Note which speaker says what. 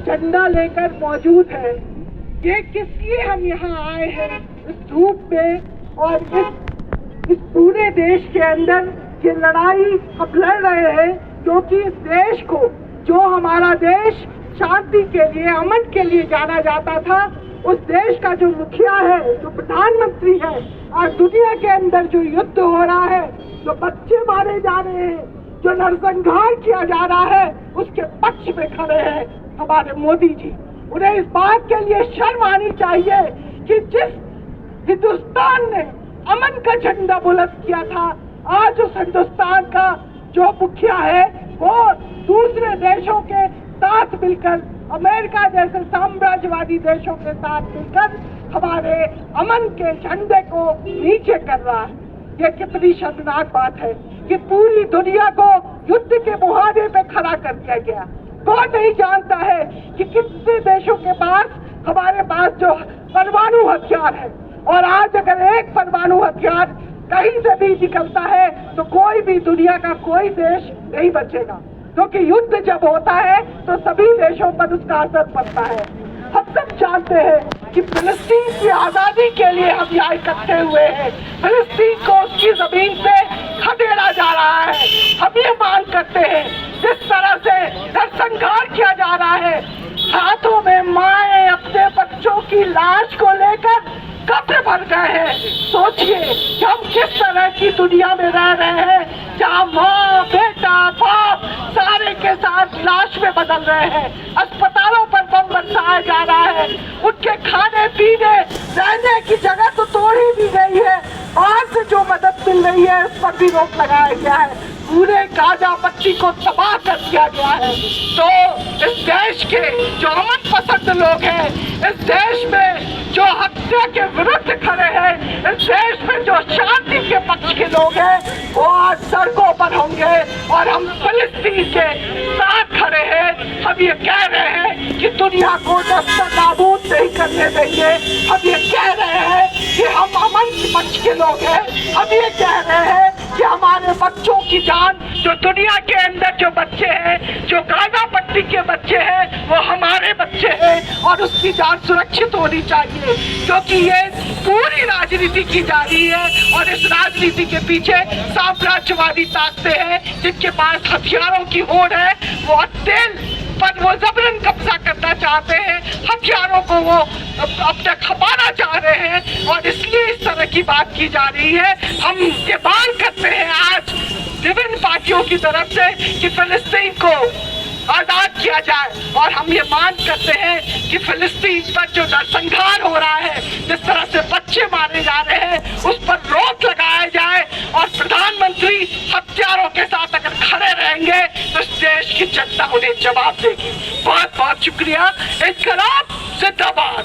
Speaker 1: झंडा लेकर मौजूद है। ये किस लिए हम यहाँ आए हैं इस धूप में और इस पूरे देश के अंदर ये लड़ाई हम लड़ रहे हैं, क्योंकि इस देश को, जो हमारा देश शांति के लिए, अमन के लिए जाना जाता था, उस देश का जो मुखिया है, जो प्रधानमंत्री है, आज दुनिया के अंदर जो युद्ध हो रहा है, जो बच्चे मारे जा रहे हैं, जो नरसंहार किया जा रहा है, उसके पक्ष में खड़े हैं हमारे मोदी जी। उन्हें इस बात के लिए शर्म आनी चाहिए कि जिस हिंदुस्तान ने अमन का झंडा बुलंद किया था, आज उस हिंदुस्तान का जो मुखिया है वो दूसरे देशों के साथ मिलकर, अमेरिका जैसे साम्राज्यवादी देशों के साथ मिलकर हमारे अमन के झंडे को नीचे कर रहा है। ये कितनी शर्मनाक बात है कि पूरी दुनिया को युद्ध के मुहाने पे खड़ा कर दिया गया। कौन नहीं जानता है कि कितने देशों के पास, हमारे पास जो परमाणु हथियार है, और आज अगर एक परमाणु हथियार कहीं से भी निकलता है तो कोई भी दुनिया का कोई देश नहीं बचेगा, क्योंकि युद्ध जब होता है तो सभी देशों पर उसका असर पड़ता है। हम सब जानते हैं कि फिलिस्तीन की आजादी के लिए हम यहाँ इकट्ठे हुए हैं। फिलिस्तीन को उसकी जमीन से खदेड़ा जा रहा है। हम ये मांग करते हैं, जिस तरह से नरसंहार किया जा रहा है, हाथों में माएं अपने बच्चों की लाश को लेकर कब्र भर गए हैं। सोचिए कि हम किस तरह की दुनिया में रह रहे हैं, जहाँ माँ, बेटा, बाप सारे के साथ लाश में बदल रहे हैं। अस्पतालों पर बम बरसाया जा रहा है। उनके खाने पीने रहने की जगह तो तोड़ ही दी गई है। बाहर से जो मदद मिल रही है उस पर भी रोक लगाया गया है। पूरे गाजा पट्टी को तबाह कर दिया गया है। तो इस देश के जो अमन पसंद लोग हैं, इस देश में जो हत्या के विरुद्ध खड़े हैं, इस देश में जो शांति के पक्ष के लोग हैं, वो आज सड़कों पर होंगे और हम फिलिस्तीन के साथ खड़े हैं। हम ये कह रहे हैं कि दुनिया को नस्तानाबूद नहीं करने देंगे। हम ये कह रहे हैं कि हम अमन के पक्ष के लोग हैं। हम ये कह रहे हैं कि हमारे बच्चों की जान, जो दुनिया के अंदर जो बच्चे हैं, जो गाजा पट्टी के बच्चे हैं, वो हमारे बच्चे हैं और उसकी जान सुरक्षित होनी चाहिए, क्योंकि ये पूरी राजनीति की जा रही है और इस राजनीति के पीछे साम्राज्यवादी ताकतें हैं, जिनके पास हथियारों की होड़ है। वो तेल पर वो जबरन कब्जा करना चाहते हैं, हथियारों को वो अपना खपाना चाह रहे हैं और इसलिए इस तरह की बात की जा रही है। हम ये मांग करते हैं आज विभिन्न पार्टियों की तरफ से कि फिलिस्तीन को आजाद किया जाए, और हम ये मांग करते हैं कि फिलिस्तीन पर जो नरसंहार हो रहा है, जिस तरह से बच्चे मारे जा रहे हैं, उस पर रोक लगाया जाए और प्रधानमंत्री हथियारों के साथ अगर खड़े रहेंगे तो इस देश की जनता उन्हें जवाब देगी। बहुत बहुत शुक्रिया। इनकलाब जिंदाबाद।